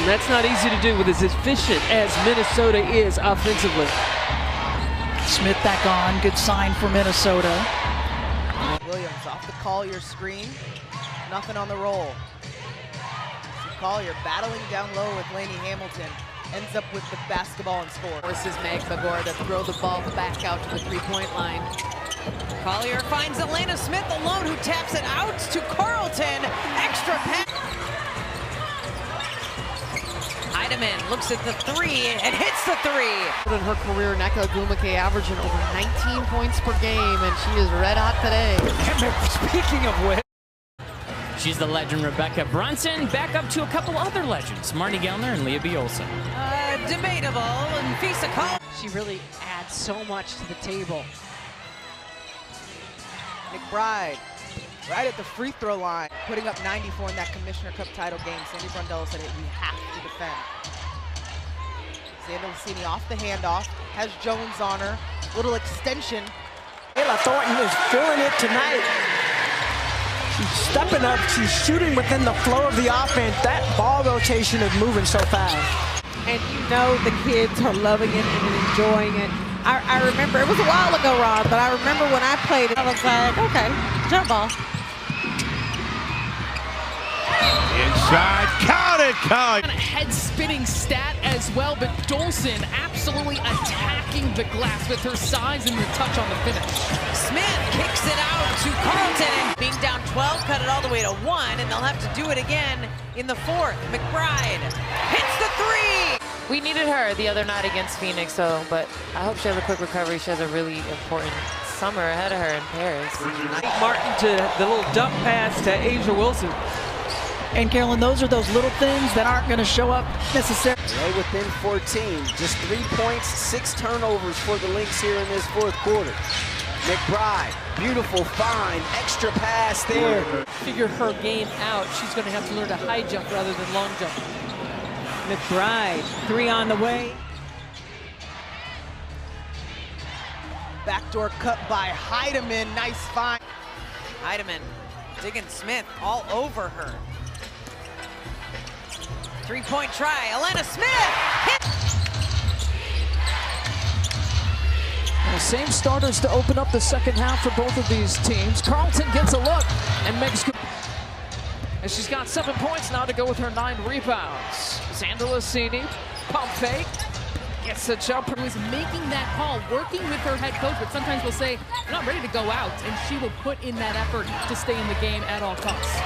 And that's not easy to do with as efficient as Minnesota is offensively. Smith back on, good sign for Minnesota. Williams off the Collier screen, nothing on the roll. Collier battling down low with Laney Hamilton, ends up with the basketball and score. Forces Meg Magor to throw the ball back out to the three-point line. Collier finds Elena Smith alone, who taps it out to Carlton. Extra pass. Heidemann looks at the three and hits the three. In her career, Nneka Ogwumike averaging over 19 points per game, and she is red hot today. Speaking of which, she's the legend Rebecca Brunson, back up to a couple other legends, Marnie Gellner and Leah B. Olson. Debatable, and Fisa Call. She really adds so much to the table. McBride, right at the free throw line, putting up 94 in that Commissioner Cup title game. Sandy Brundell said we have to defend. Sandalcini off the handoff, has Jones on her, little extension. Ayla Thornton is feeling it tonight. She's stepping up, she's shooting within the flow of the offense. That ball rotation is moving so fast. And you know the kids are loving it and enjoying it. I remember, it was a while ago, Ron, but I remember when I played it, I was like, okay, jump ball. Inside, count it. A head-spinning stat as well, but Dolson absolutely attacking the glass with her size and the touch on the finish. Smith kicks it out to Carlton. Being down 12, cut it all the way to 1, and they'll have to do it again in the fourth. McBride hits the three. We needed her the other night against Phoenix, but I hope she has a quick recovery. She has a really important summer ahead of her in Paris. Martin to the little dump pass to Asia Wilson. And Carolyn, those are those little things that aren't going to show up necessarily. Right within 14, just 3 points, 6 turnovers for the Lynx here in this fourth quarter. McBride, beautiful find, extra pass there. Figure her game out. She's going to have to learn to high jump rather than long jump. McBride, three on the way. Backdoor cut by Heidemann, nice find. Heidemann digging Smith all over her. Three-point try, Elena Smith hit. The same starters to open up the second half for both of these teams. Carlton gets a look and makes good. And she's got 7 points now to go with her 9 rebounds. Sandalcini, pump fake, gets a jumper. Was making that call, working with her head coach, but sometimes will say, I'm not ready to go out, and she will put in that effort to stay in the game at all costs.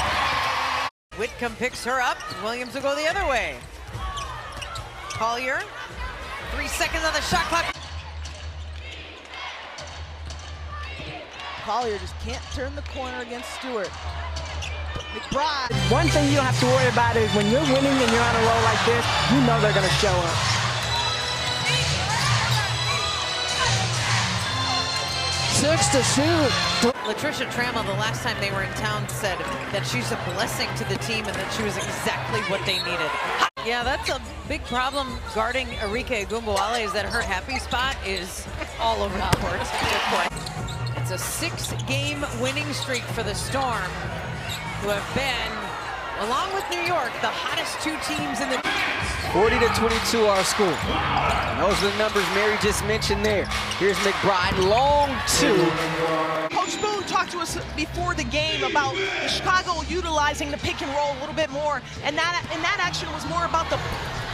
Whitcomb picks her up. Williams will go the other way. Collier, 3 seconds on the shot clock. Collier just can't turn the corner against Stewart. McBride. One thing you don't have to worry about is when you're winning and you're on a roll like this, you know they're going to show up. 6 to shoot. Latricia Trammell, the last time they were in town, said that she's a blessing to the team and that she was exactly what they needed. Yeah, that's a big problem guarding Arike Ogwumike, is that her happy spot is all over the court. It's a 6-game winning streak for the Storm, who have been, along with New York, the hottest 2 teams in the 40 to 22 our score. And those are the numbers Mary just mentioned there. Here's McBride, long 2. Coach Boone talked to us before the game about the Chicago utilizing the pick and roll a little bit more, and that action was more about the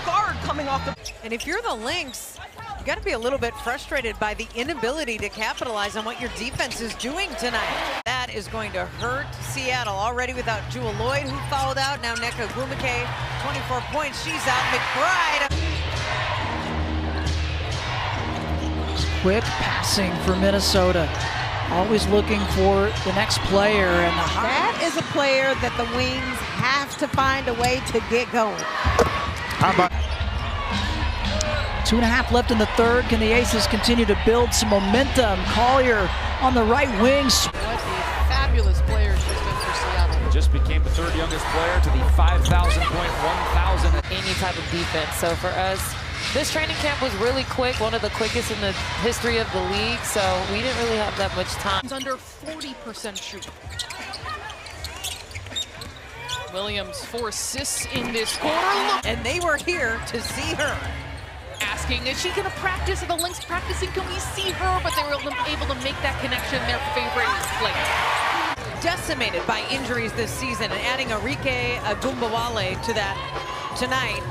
guard coming off the. And if you're the Lynx, you got to be a little bit frustrated by the inability to capitalize on what your defense is doing tonight. That is going to hurt Seattle, already without Jewel Lloyd, who fouled out. Now Nneka Ogwumike, 24 points, she's out. McBride. Quick passing for Minnesota. Always looking for the next player. And that is a player that the Wings have to find a way to get going. How about 2.5 left in the third. Can the Aces continue to build some momentum? Collier on the right wing. What a fabulous player she's been for Seattle. Just became the 3rd youngest player to the 5,000 point 1,000. Any type of defense. So for us, this training camp was really quick, one of the quickest in the history of the league, so we didn't really have that much time. Under 40% shooting. Williams 4 assists in this quarter. And they were here to see her. Asking, is she going to practice? Are the Lynx practicing? Can we see her? But they were able to make that connection, their favorite player. Decimated by injuries this season, and adding Arike Agumbawale to that tonight.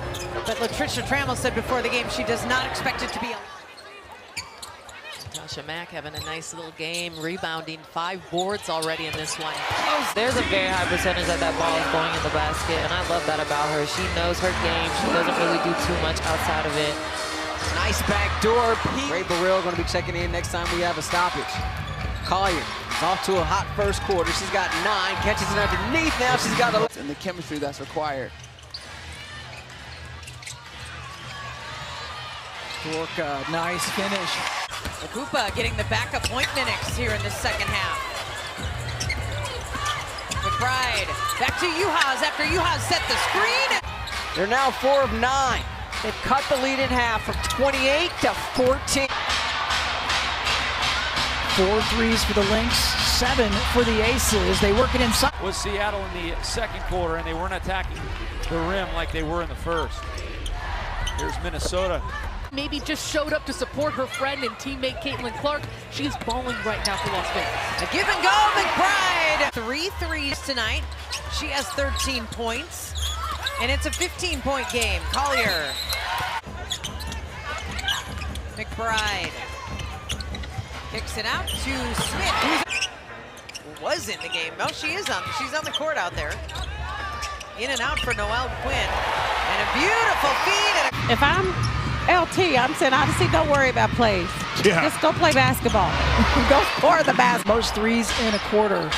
But Latricia Trammell said before the game she does not expect it to be a... Tasha Mack having a nice little game, rebounding 5 boards already in this one. There's a very high percentage that ball is going in the basket, and I love that about her. She knows her game. She doesn't really do too much outside of it. Nice backdoor. Ray Burrell going to be checking in next time we have a stoppage. Collier is off to a hot first quarter. She's got 9, catches it underneath. Now she's got 11. And the chemistry that's required. Gorka, nice finish. Akupa getting the backup point minutes here in the second half. McBride back to Juhas after Juhas set the screen. They're now 4 of 9. They've cut the lead in half from 28 to 14. 4 threes for the Lynx, 7 for the Aces. They work it inside. Was Seattle in the second quarter, and they weren't attacking the rim like they were in the first. Here's Minnesota. Maybe just showed up to support her friend and teammate Caitlin Clark. She's balling right now for Las Vegas. A give and go, McBride. 3 threes tonight. She has 13 points, and it's a 15-point game. Collier. McBride kicks it out to Smith, who was in the game. No, she's on the court out there. In and out for Noelle Quinn. And a beautiful feed. And If I'm LT, I'm saying, obviously, don't worry about plays. Yeah. Just go play basketball. Go score the basketball. Most threes in a quarter.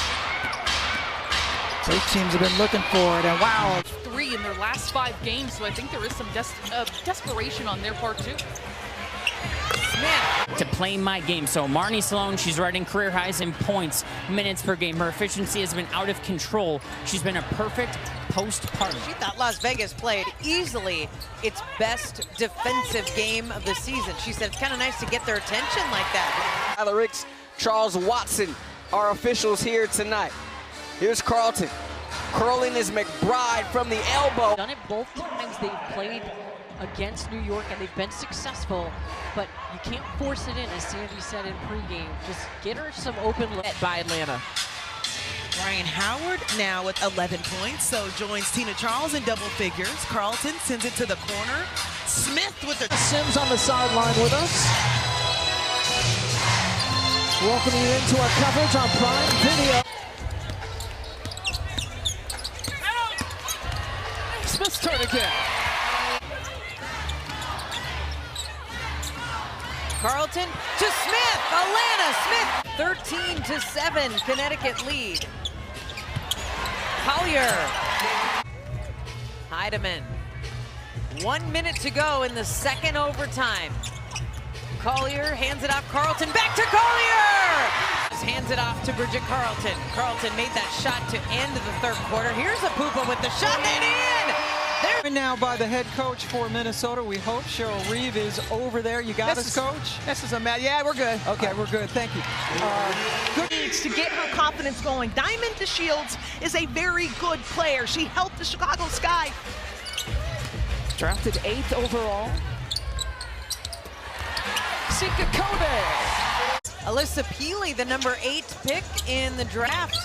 Both teams have been looking for it, and wow. 3 in their last 5 games, so I think there is some desperation on their part, too. Smith. To play my game. So Marnie Sloan, she's writing career highs in points, minutes per game. Her efficiency has been out of control. She's been a perfect postpartum. She thought Las Vegas played easily its best defensive game of the season. She said it's kind of nice to get their attention like that. Alex, Charles Watson, our officials here tonight. Here's Carlton. Curling is McBride from the elbow. Done it both times they've played against New York, and they've been successful, but you can't force it in, as Sandy said in pregame. Just get her some open look by Atlanta. Ryan Howard now with 11 points, so joins Tina Charles in double figures. Carlton sends it to the corner. Smith with the... Sims on the sideline with us. Welcome you into our coverage on Prime Video. Smith's turn again. Carlton to Smith. Alana Smith. 13-7 Connecticut lead. Collier. Heidemann. 1 minute to go in the second overtime. Collier hands it off. Carlton back to Collier. Hands it off to Bridget Carlton. Carlton made that shot to end the third quarter. Here's Apupa with the shot and in. There. Now by the head coach for Minnesota. We hope Cheryl Reeve is over there. You got us, Coach? This is a match. Yeah, we're good. Okay, we're good. Thank you. Good needs to get her confidence going. Diamond DeShields is a very good player. She helped the Chicago Sky. Drafted 8th overall. Sika Kobe. Alyssa Peely, the number 8 pick in the draft,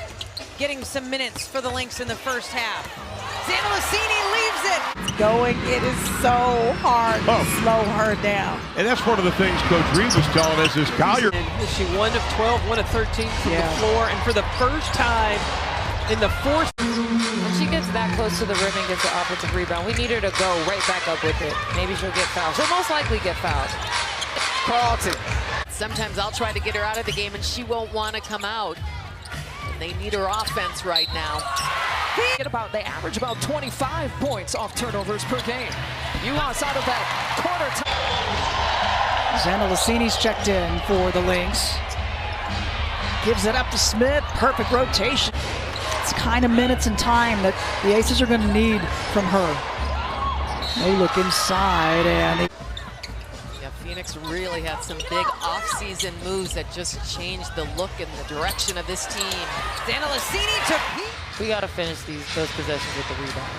getting some minutes for the Lynx in the first half. Zanalacini leaves it. Going, it is so hard to slow her down. And that's one of the things Coach Reeve was telling us is Collier. She 1 of 12, 1 of 13 from the floor, and for the first time in the fourth. When she gets that close to the rim and gets the offensive rebound, we need her to go right back up with it. Maybe she'll get fouled. She'll most likely get fouled. Carlton. Sometimes I'll try to get her out of the game and she won't want to come out. And they need her offense right now. They average about 25 points off turnovers per game. Juhas out of that quarter time. Zanalacini's checked in for the Lynx. Gives it up to Smith. Perfect rotation. It's kind of minutes and time that the Aces are going to need from her. They look inside and Phoenix really had some big off-season moves that just changed the look and the direction of this team. Zanalacini to Pete. We got to finish those possessions with the rebound.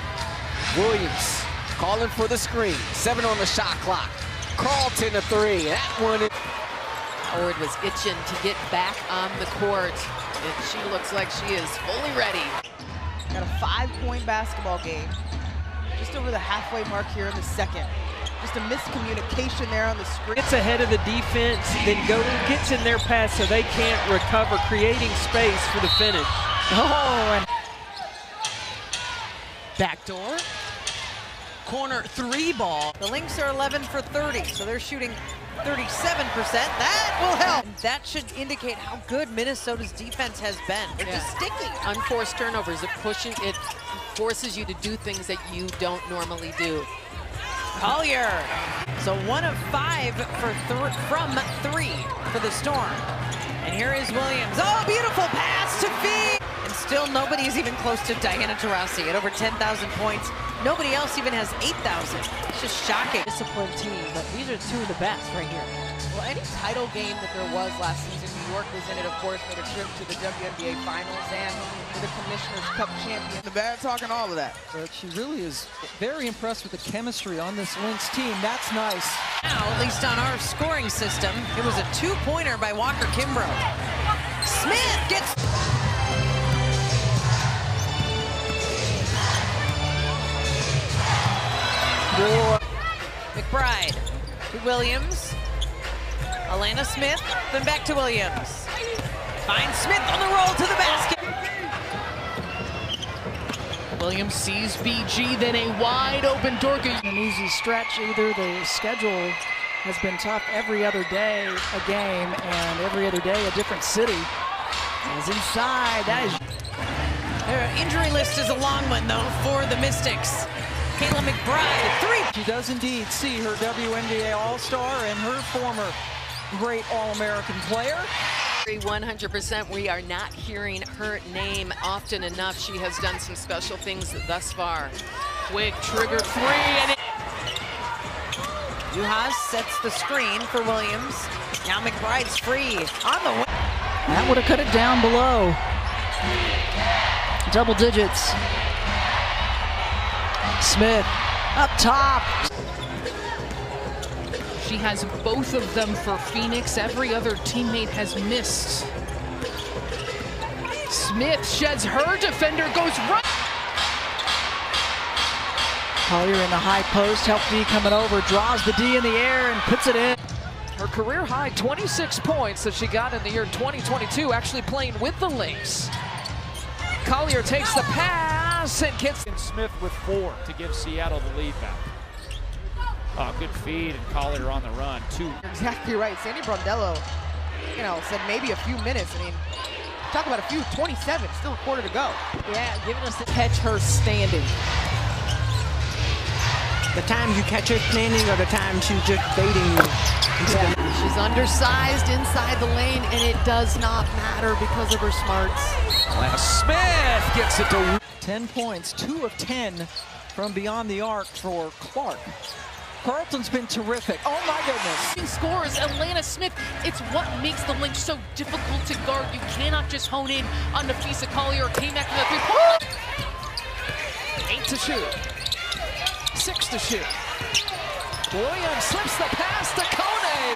Williams calling for the screen. 7 on the shot clock. Carlton a 3. That one is... Howard was itching to get back on the court, and she looks like she is fully ready. Got a 5-point basketball game. Just over the halfway mark here in the second. Just a miscommunication there on the screen. Gets ahead of the defense, then gets in their pass so they can't recover, creating space for the finish. Oh, and Backdoor. Corner 3 ball. The Lynx are 11 for 30, so they're shooting 37%. That will help. That should indicate how good Minnesota's defense has been. They're just sticky. Unforced turnovers, it forces you to do things that you don't normally do. Collier. So 1 of 5 from 3 for the Storm. And here is Williams. Oh, beautiful pass to Fee. And still nobody's even close to Diana Taurasi at over 10,000 points. Nobody else even has 8,000. It's just shocking. Disciplined team, but these are 2 of the best right here. Well, any title game that there was last season, New York was in it, of course, for the trip to the WNBA Finals and for the Commissioner's Cup champion. The bad talking, all of that. But she really is very impressed with the chemistry on this Lynx team. That's nice. Now, at least on our scoring system, it was a 2-pointer by Walker Kimbrough. Smith gets... McBride to Williams. Alana Smith, then back to Williams. Finds Smith on the roll to the basket. Williams sees BG, then a wide open Dorka. an easy stretch either. The schedule has been tough every other day, a game, and every other day a different city. Is inside. That is. Their injury list is a long one, though, for the Mystics. Kayla McBride, 3. She does indeed see her WNBA All-Star and her former great All-American player. 100%. We are not hearing her name often enough. She has done some special things thus far. Quick trigger 3, and Juhas sets the screen for Williams. Now McBride's free on the way. That would have cut it down below. Double digits. Smith up top. she has both of them for Phoenix. Every other teammate has missed. Smith sheds her defender, goes right. Collier in the high post, help D coming over, draws the D in the air and puts it in. Her career high 26 points that she got in the year 2022, actually playing with the Lynx. Collier takes the pass and gets... Smith with 4 to give Seattle the lead back. Oh, good feed, and Collier on the run. 2. You're exactly right. Sandy Brondello, said maybe a few minutes. I mean, talk about a few, 27, still a quarter to go. Yeah, giving us the catch her standing. The times you catch her standing are the times she's just baiting you. Yeah. She's undersized inside the lane, and it does not matter because of her smarts. Smith gets it to 10 points, 2 of 10 from beyond the arc for Clark. Carlton's been terrific. Oh my goodness. Scores Alana Smith. It's what makes the Lynx so difficult to guard. You cannot just hone in on Nafisa Collier. Came back to the 3-point. 8 to shoot. 6 to shoot. Williams slips the pass to Kone.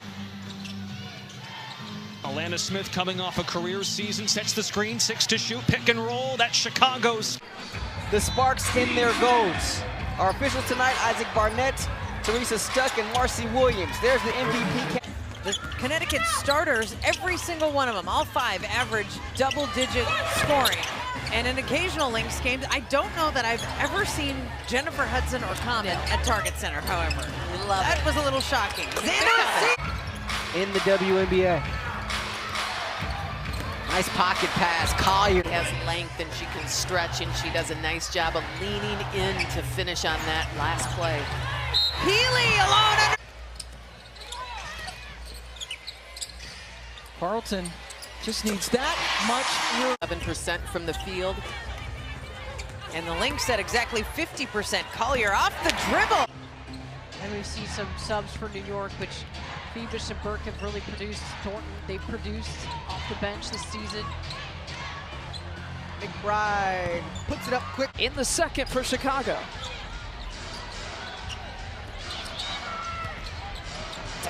Alana Smith coming off a career season, sets the screen, 6 to shoot, pick and roll. That's Chicago's. The sparks in there goes. Our officials tonight, Isaac Barnett, Teresa Stuck, and Marcy Williams. There's the MVP. The Connecticut starters, every single one of them, all 5, average double-digit scoring. And an occasional Lynx game. I don't know that I've ever seen Jennifer Hudson or Common at Target Center, however. That was a little shocking. In the WNBA. Nice pocket pass, Collier. She has length and she can stretch, and she does a nice job of leaning in to finish on that last play. Healy alone. Carlton just needs that much room. 11% from the field. And the Lynx at exactly 50%. Collier off the dribble. And we see some subs for New York, which Phoebus and Burke have really produced. Thornton, they produced off the bench this season. McBride puts it up quick. In the second for Chicago.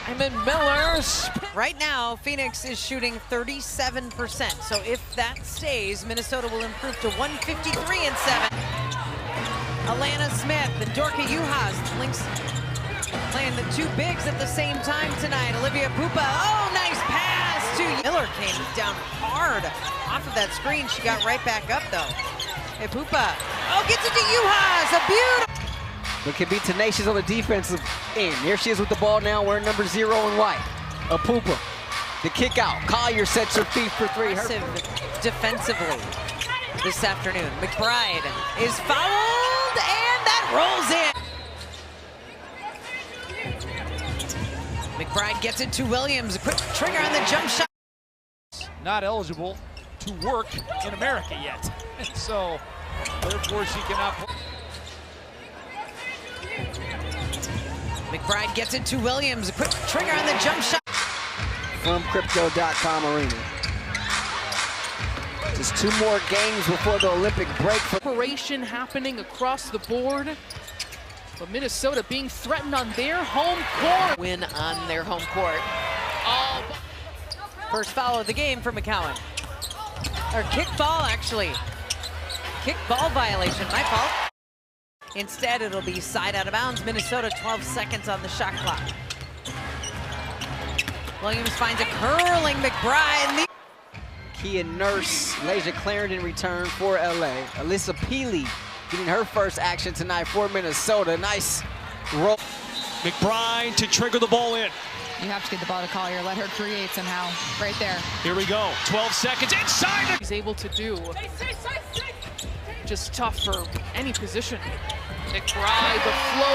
Diamond Miller's. Right now, Phoenix is shooting 37%. So if that stays, Minnesota will improve to 153 and 7. Alana Smith and Dorka Juhas. Lynx playing the two bigs at the same time tonight. Olivia Pupa. Oh, nice pass to Miller. Came down hard off of that screen. She got right back up though. Hey, Pupa. Oh, gets it to Juhas. A beautiful. But can be tenacious on the defensive end. Here she is with the ball now, wearing number 0 in white. Pupa. The kick out. Collier sets her feet for 3. Defensively this afternoon. McBride is fouled, and that rolls in. McBride gets it to Williams. A quick trigger on the jump shot. Not eligible to work in America yet. So, therefore, she cannot play. McBride gets it to Williams. A quick trigger on the jump shot. From Crypto.com Arena. Just 2 more games before the Olympic break. Operation happening across the board. But Minnesota being threatened on their home court. Win on their home court. Oh. First foul of the game for McCowan. Or kick ball, actually. Kick ball violation, my fault. Instead, it'll be side out of bounds. Minnesota, 12 seconds on the shot clock. Williams finds a curling McBride. Kia Nurse, Lasia Clarendon return for LA. Alyssa Peely getting her first action tonight for Minnesota. Nice roll. McBride to trigger the ball in. You have to get the ball to Collier. Let her create somehow. Right there. Here we go. 12 seconds inside. He's able to do. Just tough for any position. McBride, the flow.